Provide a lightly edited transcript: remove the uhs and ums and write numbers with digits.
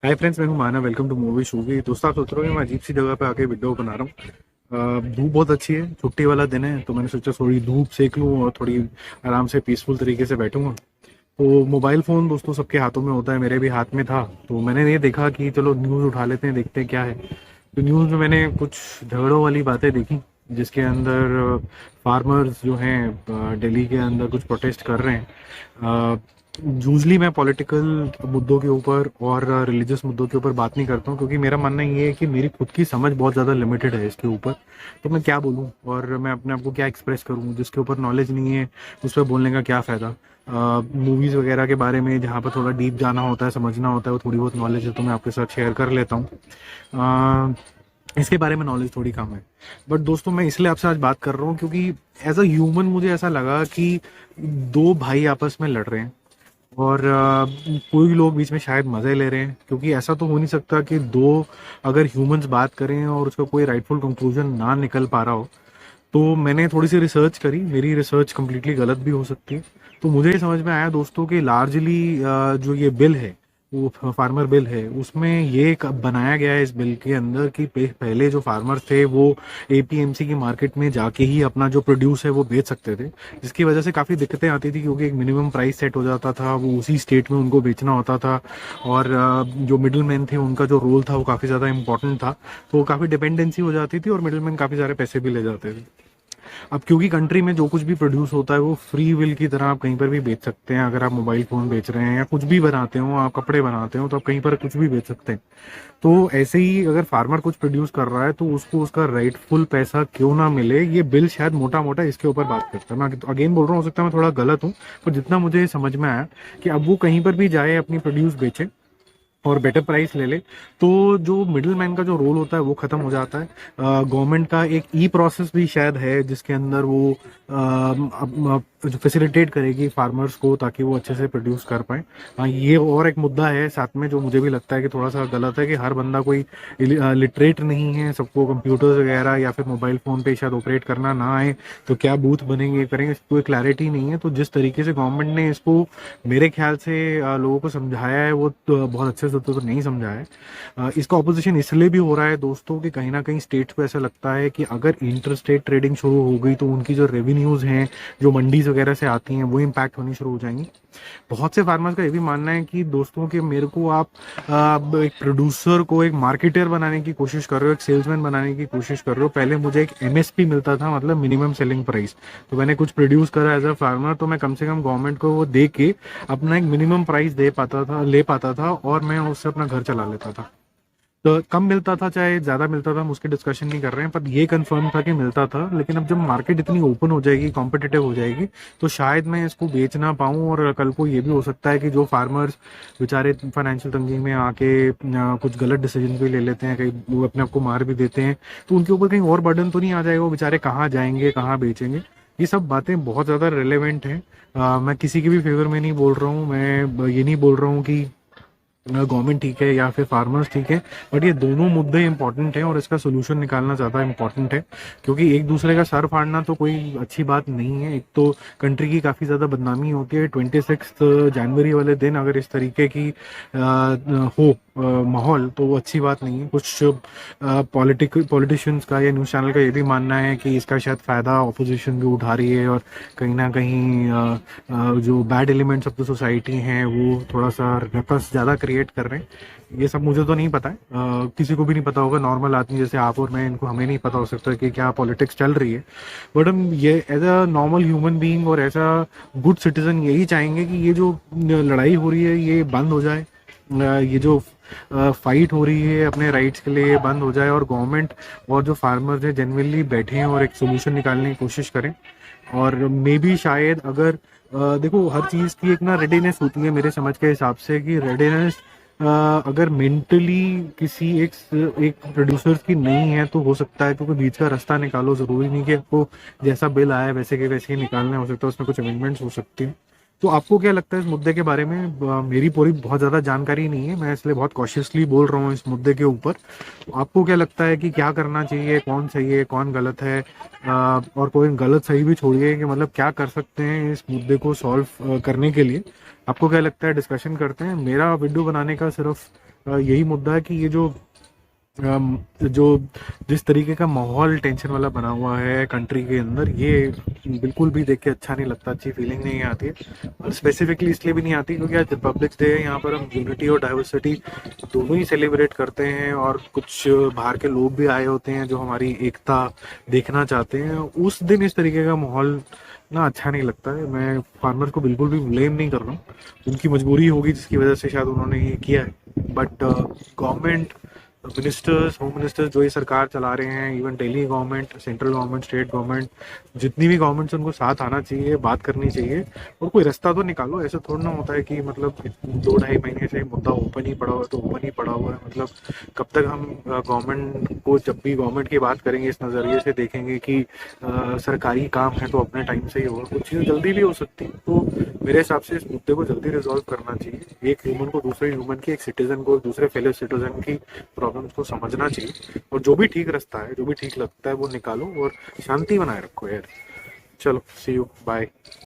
Hi friends, मैं हूं Mana. Welcome to movie shoovie. दोस्तों, आप सोच रहे हो कि मैं अजीब सी जगह पे आके वीडियो बना रहा हूँ। धूप बहुत अच्छी है, छुट्टी वाला दिन है, तो मैंने सोचा थोड़ी धूप सेक लूँ और थोड़ी आराम से पीसफुल तरीके से बैठूंगा। तो मोबाइल फ़ोन दोस्तों सबके हाथों में होता है, मेरे भी हाथ में था। तो मैंने ये देखा कि चलो न्यूज़ उठा लेते हैं, देखते हैं क्या है। तो न्यूज़ में मैंने कुछ झगड़ों वाली बातें देखी, जिसके अंदर फार्मर्स जो हैं दिल्ली के अंदर कुछ प्रोटेस्ट कर रहे हैं। यूजली मैं पॉलिटिकल मुद्दों के ऊपर और रिलीजियस मुद्दों के ऊपर बात नहीं करता हूँ, क्योंकि मेरा मानना ये है कि मेरी खुद की समझ बहुत ज़्यादा लिमिटेड है इसके ऊपर। तो मैं क्या बोलूँ और मैं अपने आप को क्या एक्सप्रेस करूँ, जिसके ऊपर नॉलेज नहीं है उस पर बोलने का क्या फ़ायदा। मूवीज़ वगैरह के बारे में जहाँ पर थोड़ा डीप जाना होता है, समझना होता है, वो थोड़ी बहुत नॉलेज है तो मैं आपके साथ शेयर कर लेता हूँ। इसके बारे में नॉलेज थोड़ी कम है। बट दोस्तों, मैं इसलिए आपसे आज बात कर रहा हूँ क्योंकि एज अ ह्यूमन मुझे ऐसा लगा कि दो भाई आपस में लड़ रहे हैं और कोई लोग बीच में शायद मज़े ले रहे हैं, क्योंकि ऐसा तो हो नहीं सकता कि दो अगर ह्यूमंस बात करें और उसका कोई राइटफुल कंक्लूजन ना निकल पा रहा हो। तो मैंने थोड़ी सी रिसर्च करी, मेरी रिसर्च कम्प्लीटली गलत भी हो सकती है। तो मुझे ये समझ में आया दोस्तों कि लार्जली जो ये बिल है, वो फार्मर बिल है, उसमें ये बनाया गया है इस बिल के अंदर कि पहले जो फार्मर थे वो एपीएमसी की मार्केट में जाके ही अपना जो प्रोड्यूस है वो बेच सकते थे, जिसकी वजह से काफ़ी दिक्कतें आती थी, क्योंकि एक मिनिमम प्राइस सेट हो जाता था, वो उसी स्टेट में उनको बेचना होता था। और जो मिडिल मैन थे उनका जो रोल था वो काफ़ी ज़्यादा इंपॉर्टेंट था। तो काफ़ी डिपेंडेंसी हो जाती थी और मिडिल मैन काफ़ी सारे पैसे भी ले जाते थे। अब क्योंकि कंट्री में जो कुछ भी प्रोड्यूस होता है वो फ्री विल की तरह आप कहीं पर भी बेच सकते हैं। अगर आप मोबाइल फ़ोन बेच रहे हैं या कुछ भी बनाते हो, आप कपड़े बनाते हो, तो आप कहीं पर कुछ भी बेच सकते हैं। तो ऐसे ही अगर फार्मर कुछ प्रोड्यूस कर रहा है तो उसको उसका राइटफुल पैसा क्यों ना मिले, ये बिल शायद मोटा मोटा इसके ऊपर बात करता है। मैं अगेन बोल रहा हूँ, हो सकता है मैं थोड़ा गलत हूँ, पर जितना मुझे समझ में आया कि अब वो कहीं पर भी जाए अपनी प्रोड्यूस बेचे और बेटर प्राइस ले ले, तो जो मिडिल मैन का जो रोल होता है वो खत्म हो जाता है। गवर्नमेंट का एक ई प्रोसेस भी शायद है जिसके अंदर वो जो फैसिलिटेट करेगी फार्मर्स को, ताकि वो अच्छे से प्रोड्यूस कर पाए। ये और एक मुद्दा है साथ में जो मुझे भी लगता है कि थोड़ा सा गलत है, कि हर बंदा कोई लिटरेट नहीं है, सबको कंप्यूटर्स वगैरह या फिर मोबाइल फ़ोन पे शायद ऑपरेट करना ना आए, तो क्या बूथ बनेंगे करेंगे, इसकी कोई क्लैरिटी नहीं है। तो जिस तरीके से गवर्नमेंट ने इसको मेरे ख्याल से लोगों को समझाया है, वो तो बहुत अच्छे से तो नहीं समझाया है। इसका ऑपोजिशन इसलिए भी हो रहा है दोस्तों कि कहीं ना कहीं स्टेट्स को ऐसा लगता है कि अगर इंटर स्टेट ट्रेडिंग शुरू हो गई तो उनकी जो रेवेन्यूज़ हैं, जो मंडीज वगैरह से आती हैं, वो इम्पैक्ट होनी शुरू हो जाएंगी। बहुत से फार्मर्स का ये भी मानना है कि दोस्तों कि मेरे को आप एक प्रोड्यूसर को एक मार्केटर बनाने की कोशिश कर रहे हो, एक सेल्समैन बनाने की कोशिश कर रहे हो। पहले मुझे एक एमएसपी मिलता था, मतलब मिनिमम सेलिंग प्राइस। तो मैंने कुछ प्रोड्यूस करा एज अ फार्मर, तो मैं कम से कम गवर्नमेंट को वो दे के अपना एक मिनिमम प्राइस दे पाता था, ले पाता था, और मैं उससे अपना घर चला लेता था। तो कम मिलता था चाहे ज़्यादा मिलता था, हम उसके डिस्कशन नहीं कर रहे हैं, पर ये कंफर्म था कि मिलता था। लेकिन अब जब मार्केट इतनी ओपन हो जाएगी, कॉम्पिटिटिव हो जाएगी, तो शायद मैं इसको बेच ना पाऊँ, और कल को ये भी हो सकता है कि जो फार्मर्स बेचारे फाइनेंशियल तंगी में आके कुछ गलत डिसीजन भी ले लेते हैं, कहीं वो अपने आप को मार भी देते हैं, तो उनके ऊपर कहीं और बर्डन तो नहीं आ जाएगा, वो बेचारे कहाँ जाएंगे, कहाँ बेचेंगे। ये सब बातें बहुत ज़्यादा रिलेवेंट हैं। मैं किसी के भी फेवर में नहीं बोल रहा हूँ, मैं ये नहीं बोल रहा हूँ कि गवर्नमेंट ठीक है या फिर फार्मर्स ठीक है, बट ये दोनों मुद्दे इंपॉर्टेंट हैं और इसका सोल्यूशन निकालना ज़्यादा इंपॉर्टेंट है। क्योंकि एक दूसरे का सर फाड़ना तो कोई अच्छी बात नहीं है। एक तो कंट्री की काफ़ी ज़्यादा बदनामी होती है। 26 जनवरी वाले दिन अगर इस तरीके की हो माहौल, तो वो अच्छी बात नहीं है। कुछ पॉलिटिशियंस का या न्यूज़ चैनल का ये भी मानना है कि इसका शायद फ़ायदा ऑपोजिशन भी उठा रही है, और कहीं ना कहीं जो bad elements of the society हैं वो थोड़ा सा रकस ज़्यादा क्रिएट कर रहे हैं। ये सब मुझे तो नहीं पता है, किसी को भी नहीं पता होगा, नॉर्मल आदमी जैसे आप और मैं, इनको हमें नहीं पता हो सकता कि क्या पॉलिटिक्स चल रही है। बट हम ये as a normal human being और एज अ गुड सिटीजन यही चाहेंगे कि ये जो लड़ाई हो रही है ये बंद हो जाए। ये जो फाइट हो रही है अपने राइट्स के लिए बंद हो जाए, और गवर्नमेंट और जो फार्मर्स हैं जेन्युइनली बैठे हैं और एक सोल्यूशन निकालने की कोशिश करें। और मे बी शायद अगर देखो, हर चीज़ की एक ना रेडीनेस होती है मेरे समझ के हिसाब से, कि रेडीनेस अगर मेंटली किसी एक प्रोड्यूसर्स की नहीं है तो हो सकता है, क्योंकि बीच का रास्ता निकालो। ज़रूरी नहीं कि आपको जैसा बिल आया वैसे के वैसे ही निकालना है, हो सकता है उसमें कुछ अमेंडमेंट्स हो सकती हैं। तो आपको क्या लगता है इस मुद्दे के बारे में? मेरी पूरी बहुत ज़्यादा जानकारी नहीं है, मैं इसलिए बहुत कॉशियसली बोल रहा हूँ इस मुद्दे के ऊपर। तो आपको क्या लगता है कि क्या करना चाहिए, कौन सही है कौन गलत है? और कोई गलत सही भी छोड़िए, कि मतलब क्या कर सकते हैं इस मुद्दे को सॉल्व करने के लिए? आपको क्या लगता है? डिस्कशन करते हैं। मेरा वीडियो बनाने का सिर्फ यही मुद्दा है कि ये जो जिस तरीके का माहौल टेंशन वाला बना हुआ है कंट्री के अंदर, ये बिल्कुल भी देख के अच्छा नहीं लगता, अच्छी फीलिंग नहीं आती है। और स्पेसिफिकली इसलिए भी नहीं आती क्योंकि आज रिपब्लिक डे है, यहाँ पर हम यूनिटी और डाइवर्सिटी दोनों ही सेलिब्रेट करते हैं, और कुछ बाहर के लोग भी आए होते हैं जो हमारी एकता देखना चाहते हैं। उस दिन इस तरीके का माहौल ना अच्छा नहीं लगता है। मैं फार्मर को बिल्कुल भी ब्लेम नहीं कर रहा हूँ, उनकी मजबूरी होगी जिसकी वजह से शायद उन्होंने ये किया है। But government, ministers, home ministers जो ये सरकार चला रहे हैं, even Delhi government, central government, state government, जितनी भी गवर्नमेंट्स उनको साथ आना चाहिए, बात करनी चाहिए और कोई रास्ता तो निकालो। ऐसा थोड़ा ना होता है कि मतलब 2-2.5 महीने से मुद्दा ओपन ही पड़ा हुआ है तो ओपन ही पड़ा हुआ है। मतलब कब तक हम गवर्नमेंट को, जब भी गवर्नमेंट की बात करेंगे इस नज़रिए से देखेंगे कि सरकारी काम है तो अपने टाइम से ही होगा, कुछ चीज़ें जल्दी भी हो सकती है। तो मेरे हिसाब से इस मुद्दे को जल्दी रिजॉल्व करना चाहिए। एक ह्यूमन को दूसरे ह्यूमन की, एक सिटीजन को दूसरे फेलो सिटीजन की प्रॉब्लम्स को समझना चाहिए, और जो भी ठीक रास्ता है, जो भी ठीक लगता है वो निकालो और शांति बनाए रखो यार। चलो, सी यू, बाय।